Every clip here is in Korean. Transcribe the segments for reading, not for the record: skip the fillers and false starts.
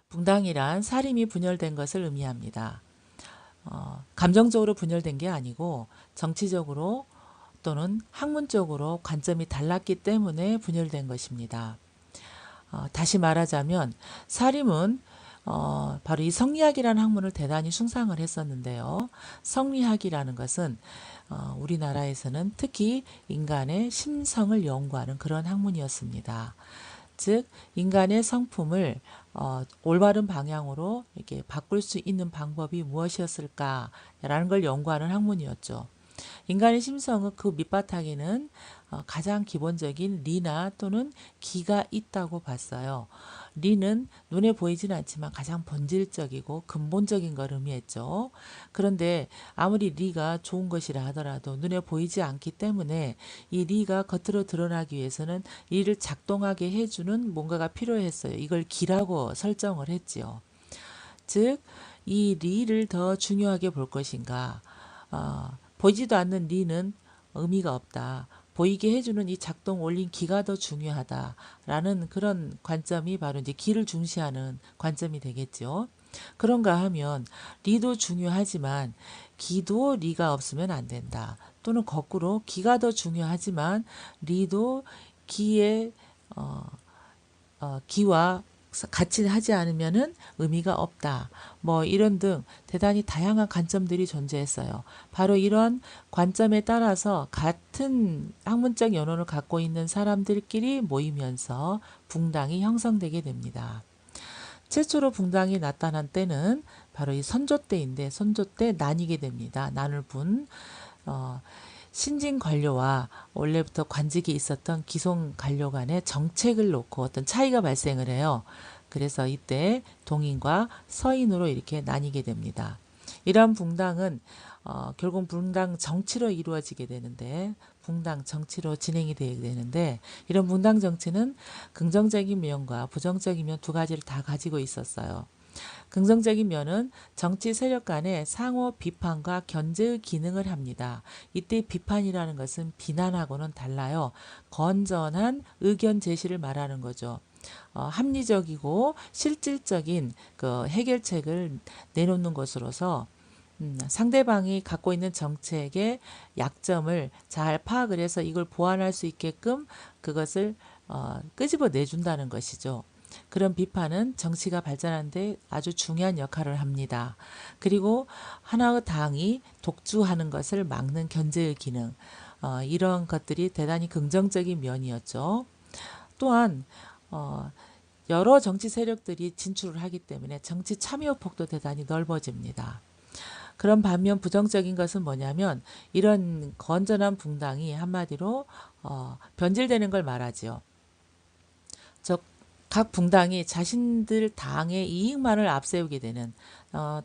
붕당이란 사림이 분열된 것을 의미합니다. 감정적으로 분열된 게 아니고 정치적으로 또는 학문적으로 관점이 달랐기 때문에 분열된 것입니다. 다시 말하자면 사림은 바로 이 성리학이라는 학문을 대단히 숭상을 했었는데요. 성리학이라는 것은 우리나라에서는 특히 인간의 심성을 연구하는 그런 학문이었습니다. 즉 인간의 성품을 올바른 방향으로 이렇게 바꿀 수 있는 방법이 무엇이었을까라는 걸 연구하는 학문이었죠. 인간의 심성은 그 밑바탕에는 가장 기본적인 리나 또는 기가 있다고 봤어요. 리는 눈에 보이지는 않지만 가장 본질적이고 근본적인 걸 의미했죠. 그런데 아무리 리가 좋은 것이라 하더라도 눈에 보이지 않기 때문에 이 리가 겉으로 드러나기 위해서는 리를 작동하게 해주는 뭔가가 필요했어요. 이걸 기라고 설정을 했지요. 즉, 이 리를 더 중요하게 볼 것인가? 보이지도 않는 리는 의미가 없다. 보이게 해주는 이 작동 올린 기가 더 중요하다라는 그런 관점이 바로 이제 기를 중시하는 관점이 되겠죠. 그런가 하면 리도 중요하지만 기도 리가 없으면 안 된다. 또는 거꾸로 기가 더 중요하지만 리도 기의 기와 같이 하지 않으면은 의미가 없다. 뭐 이런 등 대단히 다양한 관점들이 존재했어요. 바로 이런 관점에 따라서 같은 학문적 연원을 갖고 있는 사람들끼리 모이면서 붕당이 형성되게 됩니다. 최초로 붕당이 나타난 때는 바로 이 선조 때인데 선조 때 나뉘게 됩니다. 나눌 분. 신진 관료와 원래부터 관직이 있었던 기성 관료 간의 정책을 놓고 어떤 차이가 발생을 해요. 그래서 이때 동인과 서인으로 이렇게 나뉘게 됩니다. 이러한 붕당은 결국 붕당 정치로 이루어지게 되는데 붕당 정치로 진행이 되게 되는데 이런 붕당 정치는 긍정적인 면과 부정적인 면 두 가지를 다 가지고 있었어요. 긍정적인 면은 정치 세력 간의 상호 비판과 견제의 기능을 합니다. 이때 비판이라는 것은 비난하고는 달라요. 건전한 의견 제시를 말하는 거죠. 합리적이고 실질적인 그 해결책을 내놓는 것으로서 상대방이 갖고 있는 정책의 약점을 잘 파악을 해서 이걸 보완할 수 있게끔 그것을 끄집어 내준다는 것이죠. 그런 비판은 정치가 발전하는 데 아주 중요한 역할을 합니다. 그리고 하나의 당이 독주하는 것을 막는 견제의 기능, 이런 것들이 대단히 긍정적인 면이었죠. 또한 여러 정치 세력들이 진출을 하기 때문에 정치 참여 폭도 대단히 넓어집니다. 그런 반면 부정적인 것은 뭐냐면 이런 건전한 붕당이 한마디로 변질되는 걸 말하지요. 즉 각 붕당이 자신들 당의 이익만을 앞세우게 되는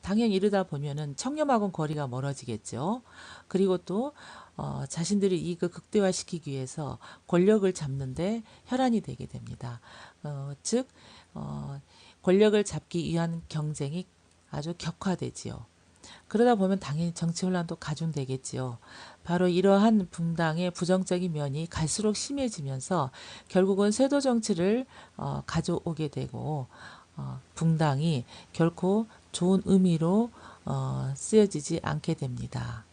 당연히 이러다 보면은 청렴하고는 거리가 멀어지겠죠. 그리고 또 자신들의 이익을 극대화시키기 위해서 권력을 잡는데 혈안이 되게 됩니다. 즉 권력을 잡기 위한 경쟁이 아주 격화되지요. 그러다 보면 당연히 정치 혼란도 가중되겠지요. 바로 이러한 붕당의 부정적인 면이 갈수록 심해지면서 결국은 세도 정치를 가져오게 되고 붕당이 결코 좋은 의미로 쓰여지지 않게 됩니다.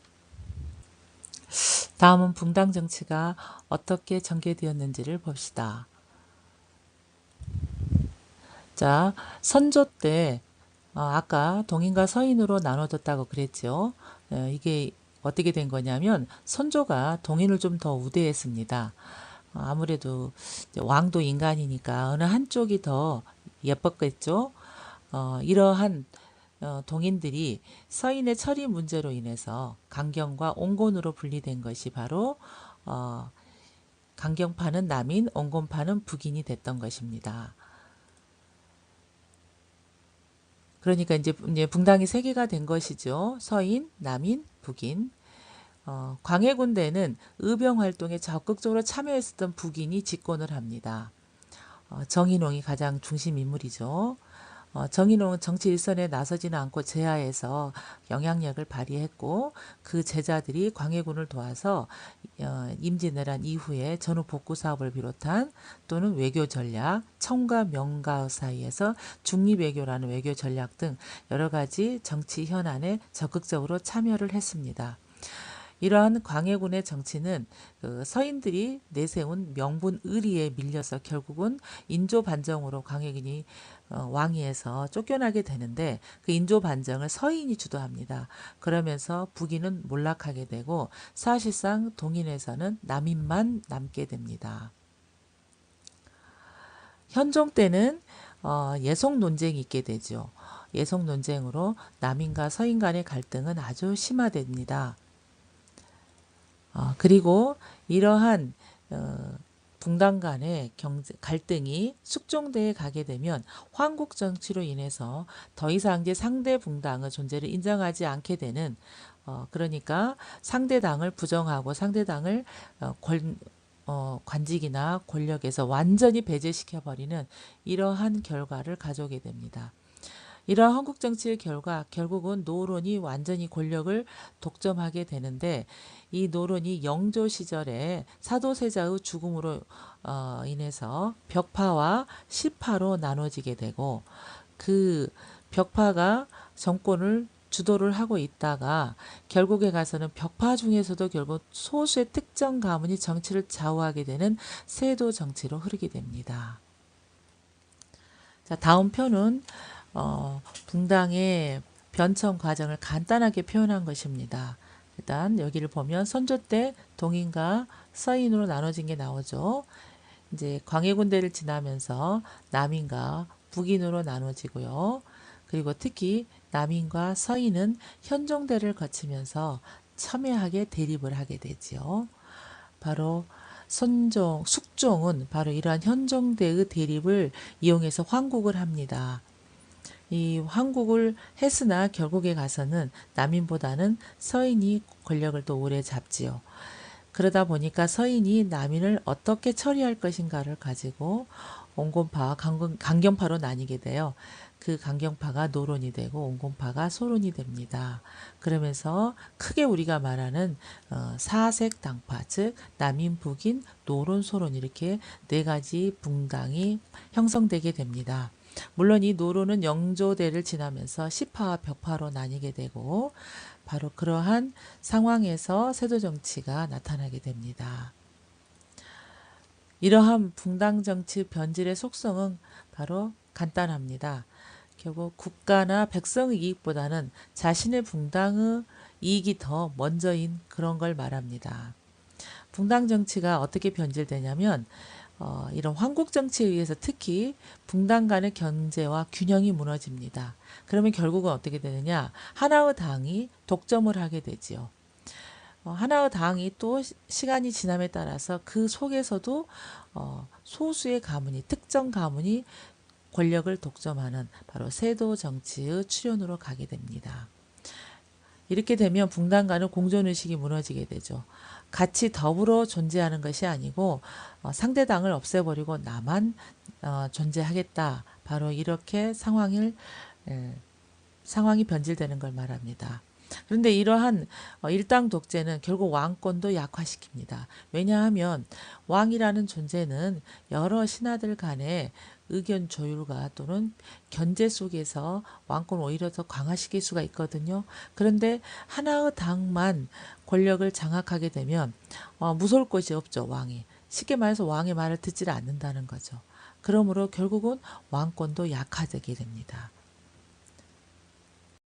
다음은 붕당 정치가 어떻게 전개되었는지를 봅시다. 자, 선조 때 아까 동인과 서인으로 나눠졌다고 그랬죠. 이게 어떻게 된 거냐면 선조가 동인을 좀 더 우대했습니다. 아무래도 왕도 인간이니까 어느 한쪽이 더 예뻤겠죠. 이러한 동인들이 서인의 처리 문제로 인해서 강경과 온건으로 분리된 것이 바로 강경파는 남인, 온건파는 북인이 됐던 것입니다. 그러니까 이제 붕당이 세 개가 된 것이죠. 서인, 남인, 북인. 광해군대는 의병 활동에 적극적으로 참여했었던 북인이 집권을 합니다. 정인홍이 가장 중심 인물이죠. 정인홍은 정치 일선에 나서지는 않고 제하에서 영향력을 발휘했고 그 제자들이 광해군을 도와서 임진왜란 이후에 전후 복구 사업을 비롯한 또는 외교 전략, 청과 명가 사이에서 중립외교라는 외교 전략 등 여러 가지 정치 현안에 적극적으로 참여를 했습니다. 이러한 광해군의 정치는 그 서인들이 내세운 명분 의리에 밀려서 결국은 인조 반정으로 광해군이 왕위에서 쫓겨나게 되는데 그 인조 반정을 서인이 주도합니다. 그러면서 북인은 몰락하게 되고 사실상 동인에서는 남인만 남게 됩니다. 현종 때는 예속 논쟁이 있게 되죠. 예속 논쟁으로 남인과 서인 간의 갈등은 아주 심화됩니다. 그리고 이러한 붕당 간의 갈등이 숙종대에 가게 되면 황국 정치로 인해서 더 이상 이제 상대 붕당의 존재를 인정하지 않게 되는 그러니까 상대당을 부정하고 상대당을 관직이나 권력에서 완전히 배제시켜버리는 이러한 결과를 가져오게 됩니다. 이러한 한국 정치의 결과 결국은 노론이 완전히 권력을 독점하게 되는데 이 노론이 영조 시절에 사도세자의 죽음으로 인해서 벽파와 시파로 나눠지게 되고 그 벽파가 정권을 주도를 하고 있다가 결국에 가서는 벽파 중에서도 결국 소수의 특정 가문이 정치를 좌우하게 되는 세도 정치로 흐르게 됩니다. 자, 다음 편은 붕당의 변천 과정을 간단하게 표현한 것입니다. 일단 여기를 보면 선조 때 동인과 서인으로 나눠진 게 나오죠. 이제 광해군대를 지나면서 남인과 북인으로 나눠지고요. 그리고 특히 남인과 서인은 현종대를 거치면서 첨예하게 대립을 하게 되지요. 바로 숙종은 바로 이러한 현종대의 대립을 이용해서 황국을 합니다. 이 황국을 했으나 결국에 가서는 남인보다는 서인이 권력을 또 오래 잡지요. 그러다 보니까 서인이 남인을 어떻게 처리할 것인가를 가지고 온건파와 강경파로 나뉘게 돼요. 그 강경파가 노론이 되고 온건파가 소론이 됩니다. 그러면서 크게 우리가 말하는 사색 당파, 즉 남인, 북인, 노론, 소론 이렇게 네 가지 붕당이 형성되게 됩니다. 물론 이 노론은 영조대를 지나면서 시파와 벽파로 나뉘게 되고 바로 그러한 상황에서 세도 정치가 나타나게 됩니다. 이러한 붕당 정치 변질의 속성은 바로 간단합니다. 결국 국가나 백성의 이익보다는 자신의 붕당의 이익이 더 먼저인 그런 걸 말합니다. 붕당 정치가 어떻게 변질되냐면 이런 황국 정치에 의해서 특히 붕당 간의 경제와 균형이 무너집니다. 그러면 결국은 어떻게 되느냐? 하나의 당이 독점을 하게 되지요. 하나의 당이 또 시간이 지남에 따라서 그 속에서도 소수의 가문이 특정 가문이 권력을 독점하는 바로 세도 정치의 출현으로 가게 됩니다. 이렇게 되면 붕당 간의 공존의식이 무너지게 되죠. 같이 더불어 존재하는 것이 아니고 상대당을 없애버리고 나만 존재하겠다. 바로 이렇게 상황이 변질되는 걸 말합니다. 그런데 이러한 일당 독재는 결국 왕권도 약화시킵니다. 왜냐하면 왕이라는 존재는 여러 신하들 간의 의견 조율과 또는 견제 속에서 왕권을 오히려 더 강화시킬 수가 있거든요. 그런데 하나의 당만 권력을 장악하게 되면 무서울 것이 없죠. 왕이. 쉽게 말해서 왕의 말을 듣지를 않는다는 거죠. 그러므로 결국은 왕권도 약화되게 됩니다.